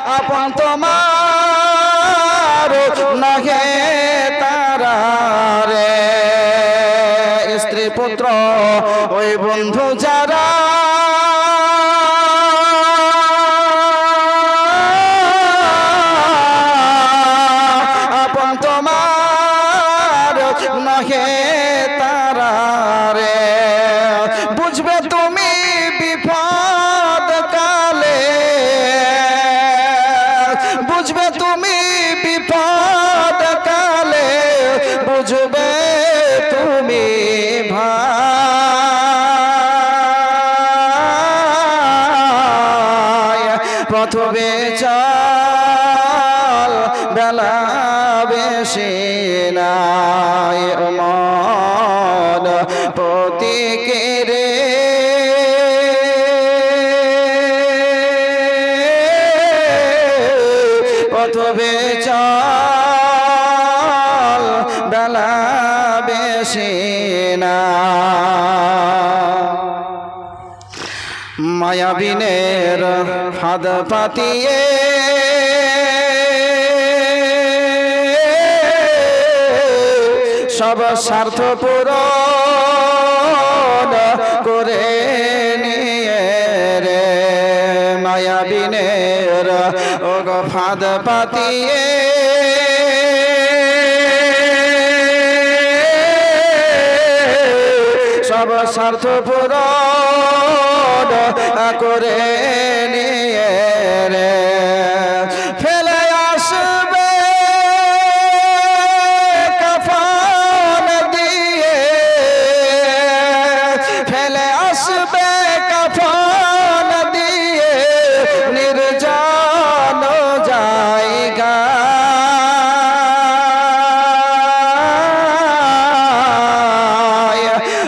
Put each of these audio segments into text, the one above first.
আপন তোমার নাহে তারা রে স্ত্রী পুত্র ওই বন্ধু যারা আপন তোমার নাহে তারা রে বুঝবে তুমি বিপদ কালে বুঝবে তুমি বিপদ কালে বুঝবে তুমি ভাই প্রথমে চল বেলা বেশি নাই মন প্রতীকেরে প্রথমে চল বেলা বেশি না মায়াবিনের ফাঁদ পাতিয়ে সব স্বার্থ পূরণ করে নিয়ে রে মায়াবিনের ও গো ফাঁদ পাতিয়ে সব স্বার্থ পূরণ করে নিয়ে রে ফেলে আসবে কাফন দিয়ে ফেলে আসবে কাফন দিয়ে নির্জন জায়গা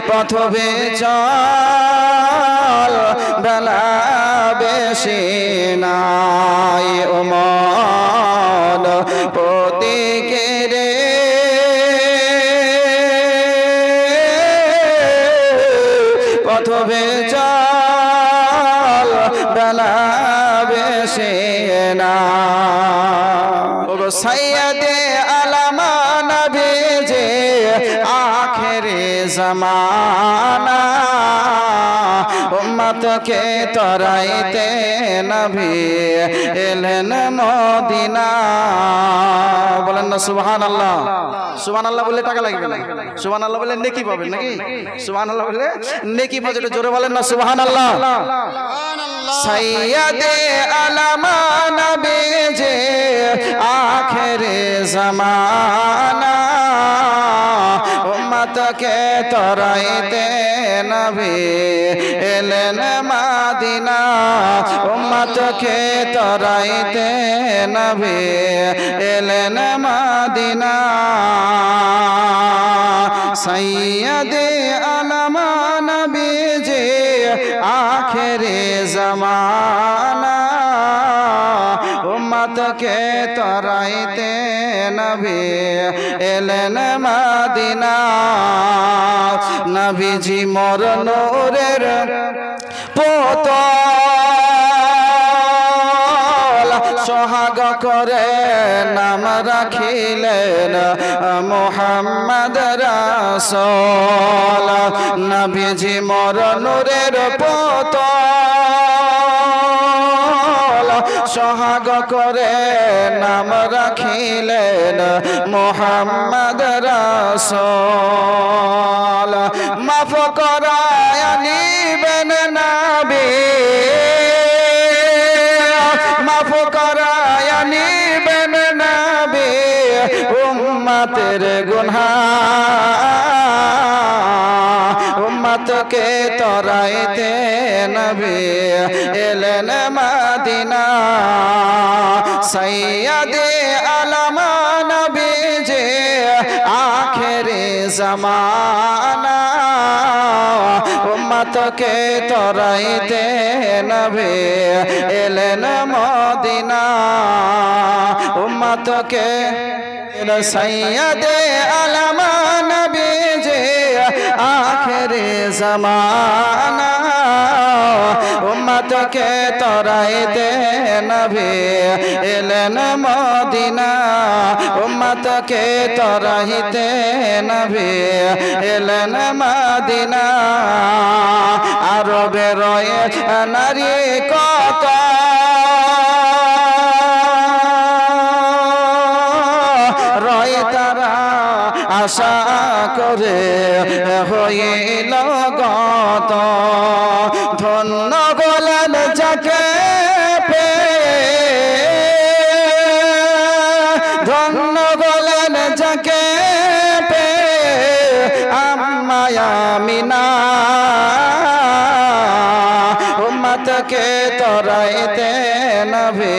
প্রথমে চল বেলা বেশি নাই ও মন প্রতীকেরে প্রথমে চল বেলা বেশি না ও সাইয়্যিদে আলামা নবী যে আখেরে জামানা উম্মতকে তরাইতে নবী এলেন মদিনা বলেন না সুবহানাল্লাহ সুবহানাল্লাহ বলে টাকা লাগবে না সুবহানাল্লাহ বলে নেকি পাবেন নাকি সুবহানাল্লাহ বলে নেকি পাবেন জোরে বলেন না সুবহানাল্লাহ সাইয়্যিদে আলামা নবী যে আখেরে জামানা উম্মতকে তরাইতে নবী এলেন মদিনা উম্মতকে তরাইতে নবী এলেন মদিনা সাইয়্যিদে আলামা নবী যে আখেরে জামানা উম্মতকে তরাইতে নবী এলেন মদিনা নবীজি মোর নূরের পুতল সোহাগ করে নাম রাখিলেন মুহাম্মদ রাসূল নবীজি মোর নূরের পুতল সোহাগ করে নাম রাখিলেন মুহাম্মদ রাসূল মাফ করায় নিবেন নবী মাফ করায় নিবেন নবী উম্মতের গুনাহ উম্মতকে তরাইতে নবী এলেন মদিনা সাইয়্যিদে আলামা নবী যে আখেরে জামানা উম্মতকে তরাইতে নবী এলেন মদিনা উম্মতকে সাইয়্যিদে আলামা নবী যে আখেরে জামানা উম্মতকে তরাইতে নবী এলেন মদিনা উম্মতকে তরাইতে নবী এলেন মদিনা আরবে রয়ে নারী কত রয়ে তারা আশা করে হইল গত ধন্য গোলাল যাকে ধন্য গোলাল যাকে আম্মায়ামিনা উম্মতকে তরাইতে নবী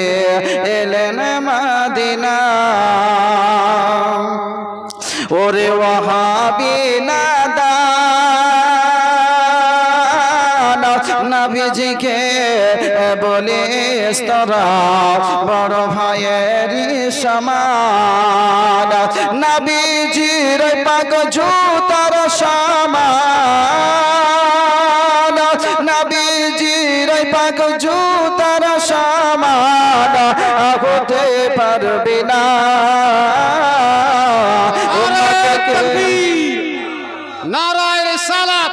এলেন মদিনা ওরে ওয়াহাবি নাদান নবীজিকে বলিস তোরা বড় ভাইয়ের সমান নবীজির পাক জুতার সমান নবীজির পাক জুতার সমান হতে পারবি না नाराए रिसालत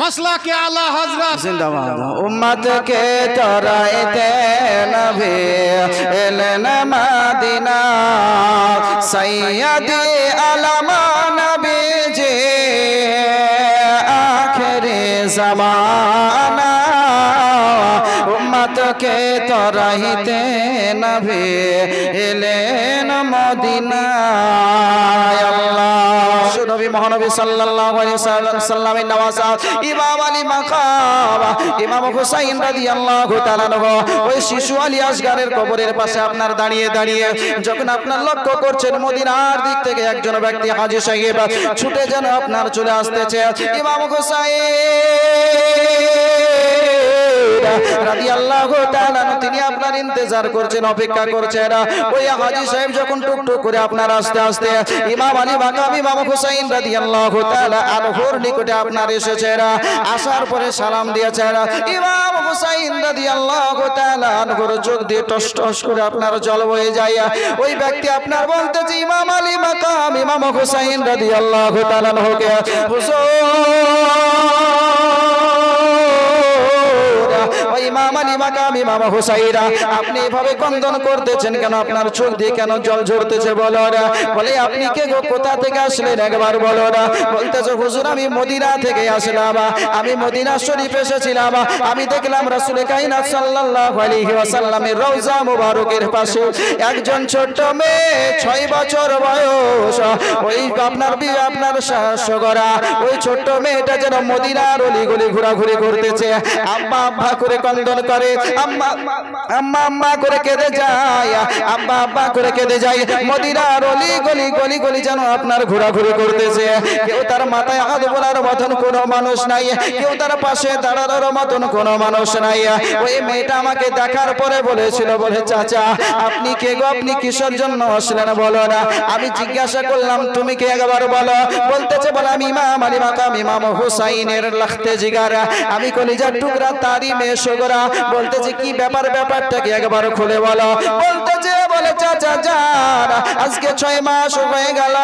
मसला के आला हजरत जिंदाबाद उम्मत के तराइते नबी एलन मदीना सैयद आलम नबी जी आखिरी ज़माना उम्मत के तराइते नबी एलन मदीना নবী মহানবী সাল্লাল্লাহু আলাইহি সাল্লামের নওয়াজ ইমাম আলী মাকাম ইমাম হুসাইন রাদিয়াল্লাহু তাআলা আনহু ওই শিশু আলী আসগারের কবরের পাশে আপনার দাঁড়িয়ে দাঁড়িয়ে যখন আপনার লক্ষ্য করছেন মদিনার দিক থেকে একজন ব্যক্তি হাজী সাহেব ছুটে যেন আপনার চলে আসতেছে ইমাম হুসাইন রাদিয়াল্লাহু তাআলা তিনি আপনার ইন্তজার করছেন অপেক্ষা করছেন ওই হাজী সাহেব যখন টুকটুক করে আপনার আস্তে আস্তে ইমাম আলী মাকাম ইমাম হুসাইন রাদিয়াল্লাহু তাআলা আনহুর নিকটে আপনার এসেছেন আসার পরে সালাম দিয়েছেন ইমাম হুসাইন রাদিয়াল্লাহু তাআলা আনহুর চোখ দিয়ে টস টস করে আপনার জল বয়ে যায় ওই ব্যক্তি আপনার বলতেছে ইমাম আলী মাকাম ইমাম হুসাইন রাদিয়াল্লাহু তাআলা আনহুকে ইমাম আলী মাকাম ইমাম হুসাইন আপনি এভাবে কন্দন করতেছেন কেন আপনার চোখ দিয়ে কেন জল ঝরতেছে বলো না বলে আপনি কে গো কোথা থেকে আসলেন একবার বলো না বলতেছে হুজুর আমি মদিনা থেকে আসলাম আমি মদিনা শরীফ এসেছিলাম আমি দেখলাম রাসূল কায়নাত সাল্লাল্লাহু আলাইহি ওয়াসাল্লামের রওজা মুবারকের পাশে একজন ছোট মেয়ে 6 বছর বয়স ওই আপনার সগরা ওই ছোট মেয়েটা যেন মদিনার অলিগলি ঘোরাঘুরি করতেছে আম্মা আম্মা করে কন্দন করে আম্মা আম্মা আম্মা করে কেঁদে যায় আব্বা আব্বা করে কেঁদে যায় মদিনার অলিগলি গলি গলি যেন আপনার ঘোরাঘুরি করতেছে কেউ তার মাথায় হাত বোলার মতন কোনো মানুষ নাই কেউ তার পাশে দাঁড়ানোর মতন কোনো মানুষ নাই ওই মেয়েটা আমাকে দেখার পরে বলেছিল বলে চাচা আপনি কে গো আপনি কিসের জন্য আসলেন বলো না আমি জিজ্ঞাসা করলাম তুমি কে একবার বলো বলতেছে বলে আমি ইমাম আলী মাকাম ইমাম হুসাইনের লাখতে জিগার আমি কলিজার টুকরা তারই মেয়ে সগরা বলতেছে কি ব্যাপারটা কি একবার খুলে বলো বলতেছে বলে চাচা জান আজকে 6 মাস হয়ে গেল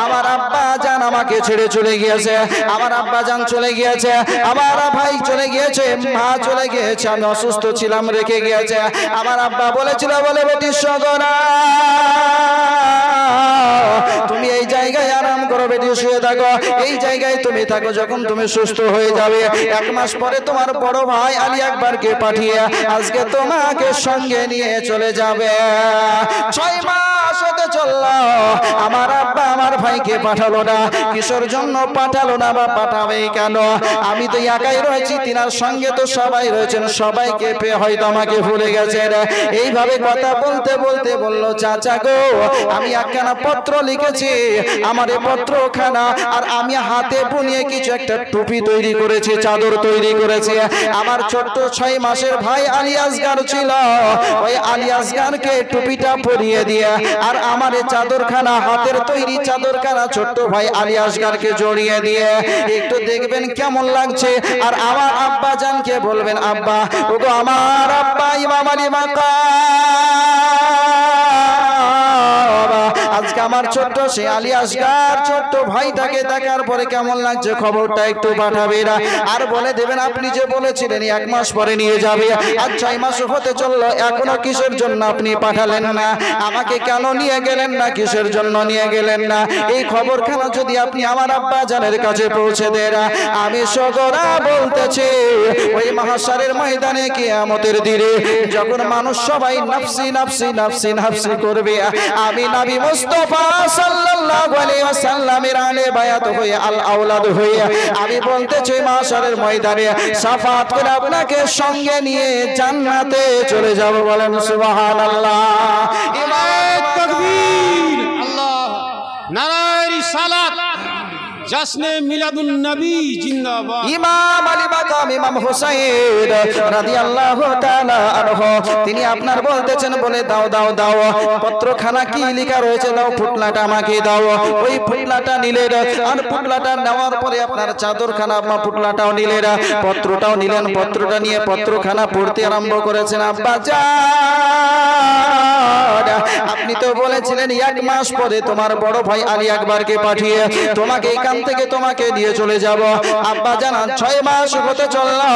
আমার আব্বা জান আমাকে ছেড়ে চলে গিয়েছে আমার আব্বা জান চলে গিয়েছে আমার ভাই চলে গিয়েছে মা চলে গিয়েছে আমি অসুস্থ ছিলাম রেখে গিয়েছে আমার আব্বা বলেছিল বলে বেটি সগরা তুমি এই জায়গায় আরাম করো বেটি শুয়ে থাকো এই জায়গায় তুমি থাকো যখন তুমি সুস্থ হয়ে যাবে 1 মাস পরে তোমার বড় ভাই আলী আকবরকে পাঠিয়ে আজকে তোমাকে সঙ্গে নিয়ে চলে যাবে 6 মাস হতে চললো আমার আব্বা আমার ভাইকে পাঠালো না কিসের জন্য পাঠালো না বা পাঠাবে কেন আমি তো একাই রয়েছি তিনার সঙ্গে তো সবাই রয়েছেন সবাইকে পেয়ে হয়তো আমাকে ভুলে গেছেন এইভাবে কথা বলতে বলতে বললো চাচা গো আমি একখানা পত্র লিখেছি আমার এই পত্রখানা আর আমি হাতে বুনিয়ে কিছু একটা টুপি তৈরি করেছি চাদর তৈরি করেছি আমার ছোট্ট 6 মাসের ভাই আলী আসগার ছিল ওই আলী আসগারকে টুপিটা পরিয়ে দিয়ে আর আমার এই চাদরখানা, হাতের তৈরি চাদরখানা ছোট্ট ভাই আলী আসগারকে জড়িয়ে দিয়ে একটু দেখবেন কেমন লাগছে। আর আমার আব্বা জানকে বলবেন, আব্বা, ওগো আমার আব্বা ইমাম আলী আজকে আমার ছোট্ট সে আলী আসগার ছোট্ট ভাইটাকে দেখার পরে কেমন লাগছে খবরটা একটু পাঠাবেন আর বলে দেবেন আপনি যে বলেছিলেন 1 মাস পরে নিয়ে যাবে, আর 6 মাস হতে চললো, এখনো কিসের জন্য আপনি পাঠালেন না? আমাকে কেন নিয়ে গেলেন না? কিসের জন্য নিয়ে গেলেন না? এই খবরখানা যদি আপনি আমার আব্বা জানের কাছে পৌঁছে দেন, আমি সগরা বলতেছি ওই মাহশারের ময়দানে কিয়ামতের দিনে যখন মানুষ সবাই নাফসি নাফসি নাফসি নাফসি করবে, আমি নবী মুস্তাফা সাল্লাল্লাহু আলাইহি ওয়াসাল্লামের আলে বায়াত হয়ে আল আওলাদ হয়ে আমি বলতেছি মাহশারের ময়দানে শাফাত করে আপনাকে সঙ্গে নিয়ে জান্নাতে চলে যাব। বলেন সুবহানাল্লাহ। ইমাম তাকবীর, আল্লাহ, নারায়ে রিসালাত, জশ্নে মিলাদুন নবী জিন্দাবাদ। ইমাম আলী মাকাম ইমাম হুসাইন রাদিয়াল্লাহু তাআলা আনহু তিনি আপনার বলতেছেন, বলে দাও দাও দাও পত্রখানা কি লেখা রয়েছে দাও, ফুটলাটা আমাকে দাও। ওই ফুটলাটা নিলেন, আর ফুটলাটা নেওয়ার পরে আপনার চাদরখানা আপনার ফুটলাটাও নিলেন, পত্রটাও নিলেন। পত্রটা নিয়ে পত্রখানা পড়তে আরম্ভ করেছেন। আব্বা জান, আপনি তো বলেছিলেন 1 মাস পরে তোমার বড় ভাই আলী আকবরকে পাঠিয়ে তোমাকে এখান থেকে তোমাকে নিয়ে চলে যাব। আব্বা জানান 6 মাস হতে চললো,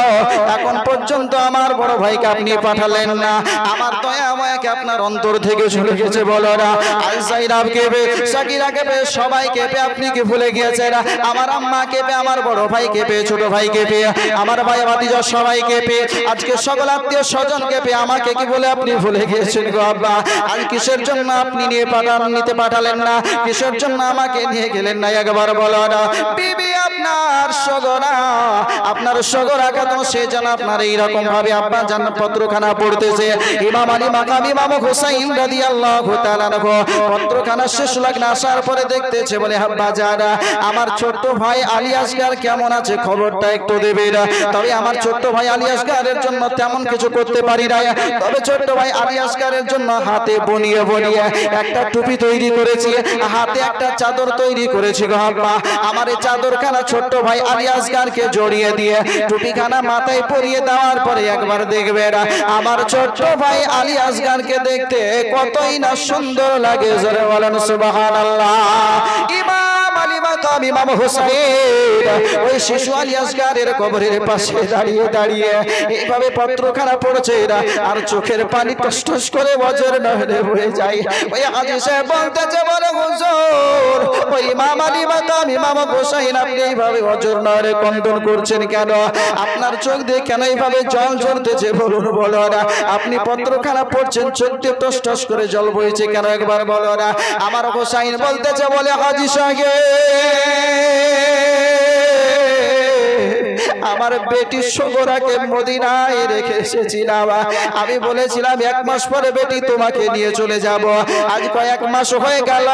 এখন পর্যন্ত আমার বড় ভাইকে আপনি পাঠালেন না। আমার দয়া মায়াকে আপনার অন্তর থেকে চলে গেছে বলো না? আলসাইরাব কেঁপে, সাকিরা কেঁপে, সবাই কেঁপে, আপনি কি ভুলে গিয়েছেন? আমার আম্মা কেঁপে, আমার বড় ভাই কেঁপে, ছোট ভাই কেঁপে, আমার ভাই ভাতিজা সবাই কেঁপে, আজকে সকল আত্মীয় স্বজন কেঁপে, আমাকে কি বলে আপনি ভুলে গিয়েছেন গো আব্বা? আজ কিসের জন্য আপনি নিতে পাঠালেন না? কিসের জন্য আমাকে নিয়ে গেলেন না? একবার বলো না। বিবি আপনার সগরা, আপনার সগরা কত সে যেন আপনার এইরকম ভাবে আব্বা জান পত্রখানা পড়তেছে। ইমাম আলী মাকাম ইমাম হুসাইন রাদিয়াল্লাহু তাআলা আনহু পত্রখানা শেষ লাগনা আসার পরে দেখতেছে, বলে আব্বা জান আমার ছোট্ট ভাই আলী আসগার কেমন আছে খবরটা একটু দেবে না। তবে আমার ছোট্ট ভাই আলী আসগারের জন্য তেমন কিছু করতে পারি না, তবে ছোট্ট ভাই আলী আসগারের জন্য হাতে বনিয়ে বনিয়ে একটা টুপি তৈরি করেছি, হাতে একটা চাদর তৈরি করেছি গো আব্বা। আমার এই চাদরখানা ছোট্ট ভাই আলী আসগারকে জড়িয়ে দিয়ে টুপিখানা মাথায় পরিয়ে দেওয়ার পরে একবার দেখবেন আমার ছোট্ট ভাই আলী আসগারকে দেখতে কতই না সুন্দর লাগে। জোরে বলেন সুবহানাল্লাহ। ইমাম আলী মাকাম ইমাম হুসাইন ওই শিশু আলী আসগারের কবরের পাশে দাঁড়িয়ে দাঁড়িয়ে এইভাবে পত্রখানা পড়ছে আর চোখের পানি টস টস করে বজ্র নহরে বয়ে যায়। ওই হাজী সাহেব বলতেছে, বলে হুজুর ওই ইমাম আলী মাকাম ইমাম হুসাইন আপনি এইভাবে বজ্র নহরে কন্দন করছেন কেন? আপনার চোখ দিয়ে কেন এইভাবে জল ঝরতেছে বলুন, বলো না। আপনি পত্রখানা পড়ছেন, চোখ দিয়ে টস টস করে জল বইছে কেন? একবার বলো না। আমার হুসাইন বলতেছে, বলে হাজী সাহেব আমার বেটি সগরাকে মদিনায় রেখে এসেছিলাম, আমি বলেছিলাম 1 মাস পরে বেটি তোমাকে নিয়ে চলে যাব। আজ কয়েক মাস হয়ে গেল,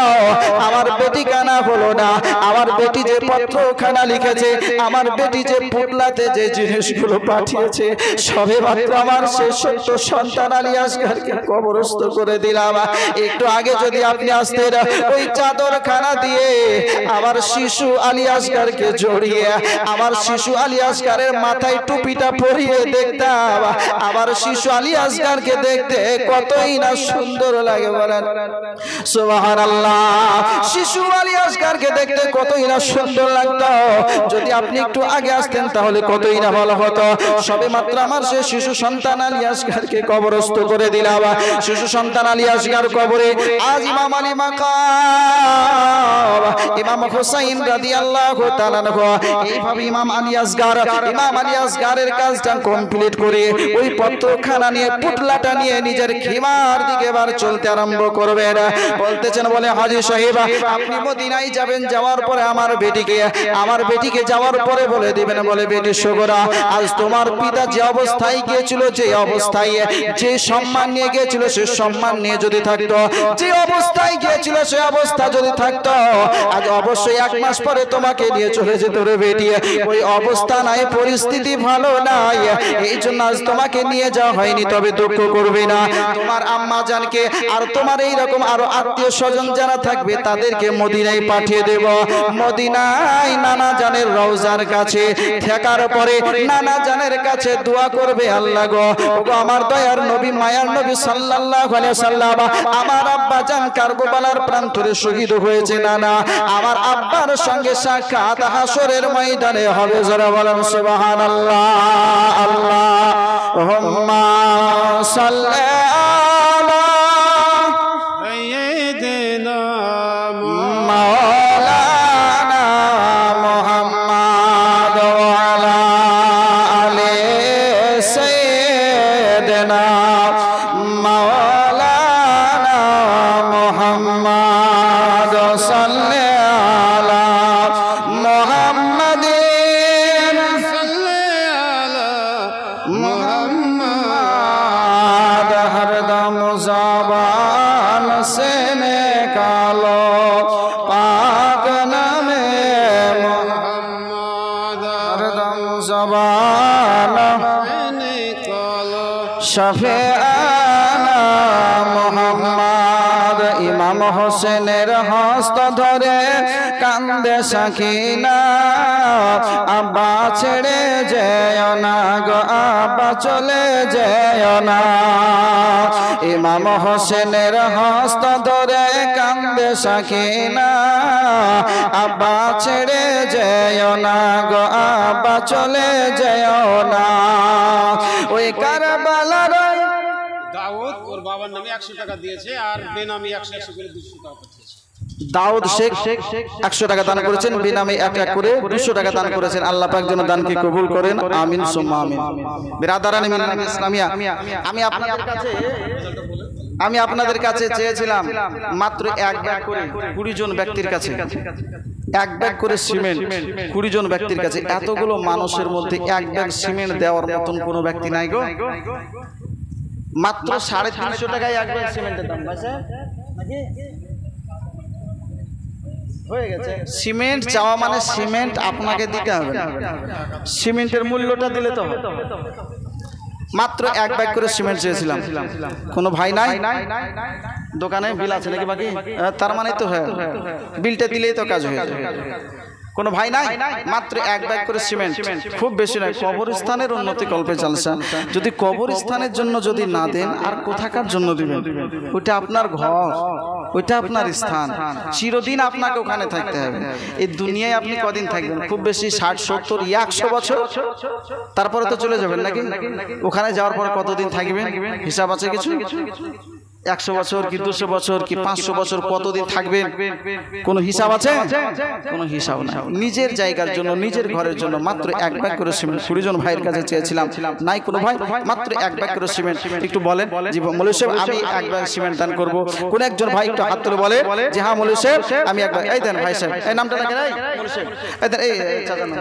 আমার বেটি কানা হলো না। আমার বেটি যে পত্রখানা লিখেছে, আমার বেটি যে পুটলাতে যে জিনিসগুলো পাঠিয়েছে, সবে মাত্র আমার শেষ ছোট্ট সন্তান আলী আসগারকে কবরস্থ করে দিলাম। একটু আগে যদি আপনি আসতেন, ওই চাদরখানা দিয়ে আমার শিশু আলী আসগারকে জড়িয়ে আমার শিশু আলী আসগারের মাথায় টুপিটা পরিয়ে দেখতাম, আমার শিশু আলী আসগারকে দেখতে কতই না সুন্দর লাগে। বলেন সুবহানাল্লাহ। শিশু আলী আসগারকে দেখতে কতই না সুন্দর লাগতো। যদি আপনি একটু আগে আসতেন তাহলে কতই না ভালো হতো। সবে মাত্র আমার সে শিশু সন্তান আলী আসগারকে কবরস্থ করে দিলাম। শিশু সন্তান আলী আসগার কবরে আজ ইমাম আলী মাকাম ইমাম হুসাইন রাদিয়াল্লাহু তাআলা আনহু এইভাবে ইমাম আলী আসগারের কাজটা কমপ্লিট করে ওই পত্রখানা নিয়ে পুটলাটা নিয়ে নিজের খিমার দিকে এবার চলতে আরম্ভ করবেন। বলতেছেন, বলে হাজী সাহেব আপনি মদিনায় যাবেন, যাওয়ার পরে আমার বেটিকে যাওয়ার পরে বলে দিবেন, বলে বেটি সগরা আজ তোমার পিতা যে অবস্থায় গিয়েছিল, যে অবস্থায় যে সম্মান নিয়ে গিয়েছিল, সে সম্মান নিয়ে যদি থাকতো, যে অবস্থায় গিয়েছিল সে অবস্থা যদি থাকতো, আজ অবশ্যই 1 মাস পরে তোমাকে নিয়ে চলে যেত রে বেটি। ওই অবস্থা নাই নাই, পরিস্থিতি ভালো নাই, এই জন্য আজ তোমাকে নিয়ে যাওয়া হয়নি। তবে দুঃখ করবে না, তোমার আম্মা জানকে আর তোমার এই রকম আরো আত্মীয় স্বজন যারা থাকবে তাদেরকে মদিনায় পাঠিয়ে দেব। মদিনায় নানা জানের রওজার কাছে থাকার পরে নানা জানের কাছে দোয়া করবে, আল্লাহ গো আমার দয়ার নবী মায়ার নবী সাল্লাল্লাহু আলাইহি সাল্লাম, আমার আব্বা জান কারবালার প্রান্তরে শহীদ হয়েছে, নানা আমার আব্বার সঙ্গে সাক্ষাৎ হাসরের ময়দানে হবে। যারা বলেন সুবহানাল্লাহ। আল্লাহুম্মা সাল্লি আলা সাইয়্যিদিনা মাওলানা মুহাম্মদ ওয়া আলা আলি সাইয়্যিদিনা মাওলানা মুহাম্মদ সাল্লি আলা মুহাম্মাদিন সাল্লি আলা মুহাম্মদ হরদম ज़बान से निकालो पाक नामे মুহাম্মদ हरदम ज़बान নিকালো शफीआना मुहम्मद। इमाम হোসেনের হস্ত ধরে কান্দে সাকিনা, আব্বা ছেড়ে যেও না গো, আব্বা চলে যেও না। ইমাম হোসেনের হস্ত ধরে কান্দে সাকিনা, আব্বা ছেড়ে যেও না গো, আব্বা চলে যেও না। ওই কারবালার দাউদ ওর বাবার নামে 100 টাকা দিয়েছে আর বেনামি 100 করে 200 টাকা পাঠিয়েছে। দাউদ শেখ 100 টাকা দান করেছেন, বিনামে 1 করে 200 টাকা দান করেছেন। আল্লাহ পাক যেন দানকে কবুল করেন, আমিন সুম্মা আমিন। বিরাদারানে মিল্লাত ইসলামিয়া, আমি আপনাদের কাছে চেয়েছিলাম মাত্র 1 ব্যাগ করে 20 জন ব্যক্তির কাছে, 1 ব্যাগ করে সিমেন্ট 20 জন ব্যক্তির কাছে। এতগুলো মানুষের মধ্যে 1 ব্যাগ সিমেন্ট দেওয়ার মতন কোনো ব্যক্তি নাই গো। মাত্র 350 টাকায় 1 ব্যাগ সিমেন্টের দাম ভাই স্যার নাকি হয়ে গেছে। সিমেন্ট চাওয়া মানে সিমেন্ট আপনাকে দিতে হবে, সিমেন্টের মূল্যটা দিলে তো হবে। মাত্র 1 ব্যাগ করে সিমেন্ট চেয়েছিলাম, কোনো ভাই নাই? দোকানে বিল আছে নাকি বাকি? তার মানে তো হ্যাঁ, বিলটা দিলেই তো কাজ হয়ে যাবে। কোনো ভাই নাই? মাত্র 1 ব্যাগ করে সিমেন্ট, খুব বেশি নয়। কবরস্থানের উন্নতি কল্পে চালসা, যদি কবরস্থানের জন্য যদি না দেন আর কোথাকার জন্য দিবেন? ওইটা আপনার ঘর, ওইটা আপনার স্থান, চিরদিন আপনাকে ওখানে থাকতে হবে। এই দুনিয়ায় আপনি কদিন থাকবেন? খুব বেশি 60, 70, 100 বছর, তারপরে তো চলে যাবেন নাকি? ওখানে যাওয়ার পর কতদিন থাকবেন হিসাব আছে কিছু? 100 বছর কি 200 বছর কি 500 বছর কতদিন থাকবেন কোনো হিসাব আছে? কোনো হিসাব নাই। নিজের জায়গার জন্য, নিজের ঘরের জন্য মাত্র 1 ব্যাগ করে সিমেন্ট 20 জন ভাইয়ের কাছে চেয়েছিলাম, নাই কোনো ভাই। মাত্র 1 ব্যাগ করে সিমেন্ট, একটু বলেন জি মৌলভী সাহেব আমি 1 ব্যাগ সিমেন্ট দান করব। কোন একজন ভাই একটু হাত তুলে বলে যে হ্যাঁ মৌলভী সাহেব আমি 1 ব্যাগ। এই দেন ভাই সাহেব, এই নামটা নাকি নাই মৌলভী সাহেব, এই দেন, এই চাচা নাম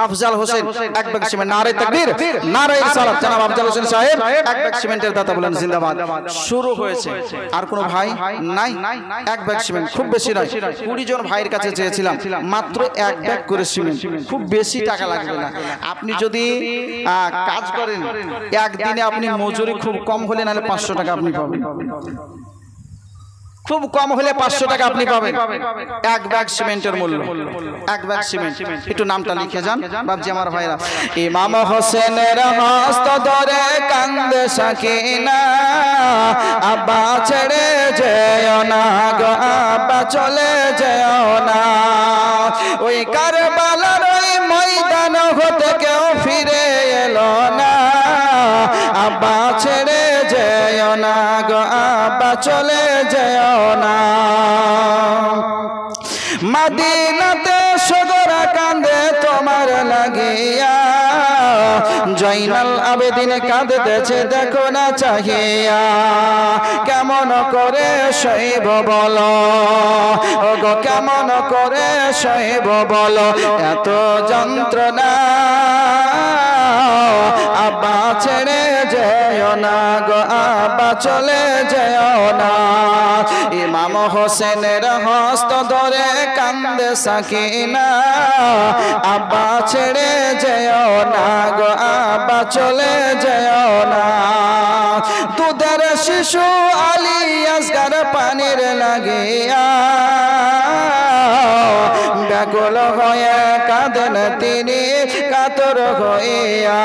আফজাল হোসেন 1 ব্যাগ সিমেন্ট। নারে তাকবীর, নারে রিসালাত। জনাব আফজাল হোসেন সাহেব 1 ব্যাগ সিমেন্টের দাতা বলেন জিন্দাবাদ। শুরু হয়েছে, আর কোনো ভাই নাই? 1 ব্যাগ সিমেন্ট, খুব বেশি নয়। 20 জন ভাইয়ের কাছে চেয়েছিলাম, মাত্র 1 ব্যাগ করে সিমেন্ট, খুব বেশি টাকা লাগবে না। আপনি যদি কাজ করেন একদিনে, আপনি মজুরি খুব কম হলে নাহলে 500 টাকা আপনি পাবেন, খুব কম হলে 500 টাকা আপনি পাবেন। 1 ব্যাগ সিমেন্টের মূল্য, 1 ব্যাগ সিমেন্ট। একটু নামটা লিখে যান বাবজি আমার ভাইরা। ইমাম হোসেনের হস্ত ধরে কান্দে সাকিনা, আব্বা ছেড়ে যেও না গো, আব্বা চলে যেও না। ওই কারবালার ওই ময়দান হতে কেউ ফিরে এলো না, আব্বা ছেড়ে যেও না গো, আব্বা চলে যেও না। মদিনাতে সদরা কান্দে তোমার লাগিয়া, জয়নাল আবেদিন কাঁদতেছে দেখো না চাহিয়া। কেমন করে সইব বলো ও গো, কেমন করে সইব বলো এত যন্ত্রণা। আব্বা ছেড়ে যেও না গো, আব্বা চলে যেও না। ইমাম হোসেনের হস্ত ধরে কান্দে সাকিনা আব্বা ছেড়ে যেও না গো আব্বা চলে যেও না দুধের শিশু আলী আসগার পানির লাগিয়া ব্যাকুল হয়ে কাঁদেন তিনি কাতর হইয়া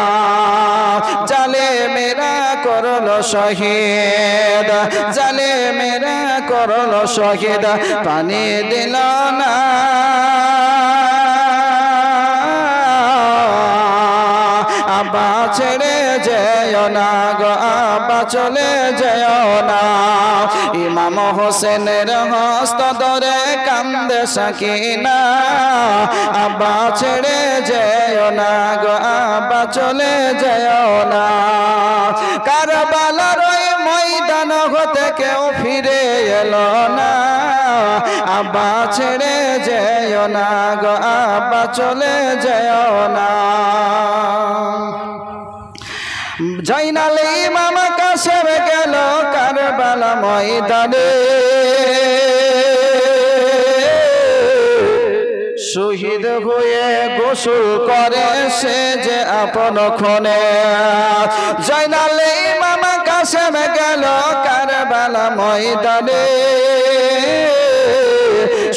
জালে মেরা করলো শহীদ জালে মেরা করলো শহীদ পানি দিল না আব্বা ছেড়ে যেও না গো আব্বা চলে যেও না ইমাম হোসেনের হস্ত ধরে কান্দে সাকিনা আব্বা ছেড়ে যেও না গো আব্বা চলে যেও না কারবালার ওই ময়দান হতে কেউ ফিরে এলো না আব্বা ছেড়ে যেও না গো আব্বা চলে যেও না জয়নাল ইমাম কাশেম গেল কারবালা ময়দানে শহীদ হয়ে গোসল করে সে যে আপন ক্ষণে জয়নাল ইমাম কাশেম গেল কারবালা ময়দানে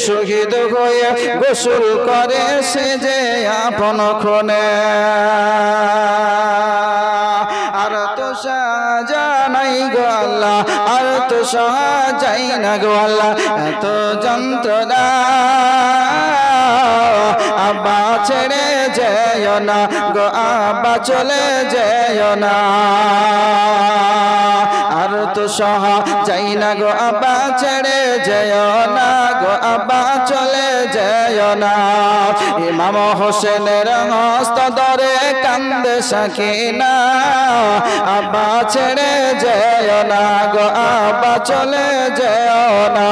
শহীদ হয়ে গোসল করে সে যে আপন ক্ষণে আর তো সাজা নাই গো আল্লাহ আর তো সাজাই না গো আল্লাহ এত যন্ত্রণা আব্বা ছেড়ে যেও না গো আব্বা চলে যেও না আর তো সহা যাই না গো আব্বা ছেড়ে যেও না গো আব্বা চলে যেও না ইমাম হোসেনের হস্ত ধরে কান্দে সাকিনা আব্বা ছেড়ে যেও না গো আব্বা চলে যেও না